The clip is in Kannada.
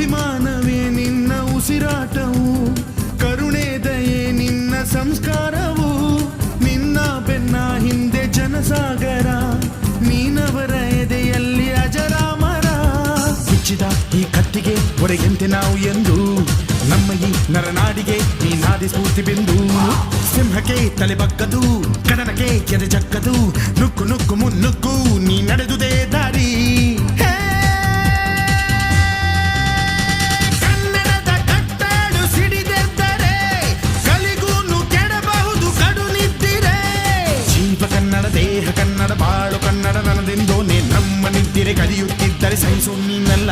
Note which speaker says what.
Speaker 1: ಅಭಿಮಾನವೇ ನಿನ್ನ ಉಸಿರಾಟವು, ಕರುಣೆ ದಯೆ ನಿನ್ನ ಸಂಸ್ಕಾರವು, ನಿನ್ನ ಬೆನ್ನ ಹಿಂದೆ ಜನಸಾಗರ, ನೀನವರ ಎದೆಯಲ್ಲಿ ಅಜರಾಮರ. ಬಿಚ್ಚಿದ ಈ ಕತ್ತಿಗೆ ಒಡೆಯಂತೆ ನಾವು ಎಂದು, ನಮ್ಮ ಈ ನರನಾಡಿಗೆ ನೀನಾದಿ ಸ್ಫೂರ್ತಿ ಬಿಂದು. ಸಿಂಹಕ್ಕೆ ತಲೆ ಬಗ್ಗದು, ಕಡನಕ್ಕೆ ಎದೆ ಜಕ್ಕದು, ನುಕ್ಕು ನುಕ್ಕು ಮುನ್ನುಕ್ಕು ನೀ ನಡೆದುದೇ ದಾರಿ. ಕನ್ನಡದ ಕಟ್ಟಾಡು ಸಿಡಿದೆದ್ದರೆ ಕಲಿಗೂನು ಕೆಡಬಹುದು ಕಡು ನಿದ್ದಿರೆ. ಜೀವ ಕನ್ನಡ, ದೇಹ ಕನ್ನಡ, ಬಾಳು ಕನ್ನಡ, ನನದೆಂದೋನೆ ನಮ್ಮ ನಿದ್ದಿರೆ ಕಲಿಯುತ್ತಿದ್ದರೆ ಸಹಿಸು ನೀನಲ್ಲ.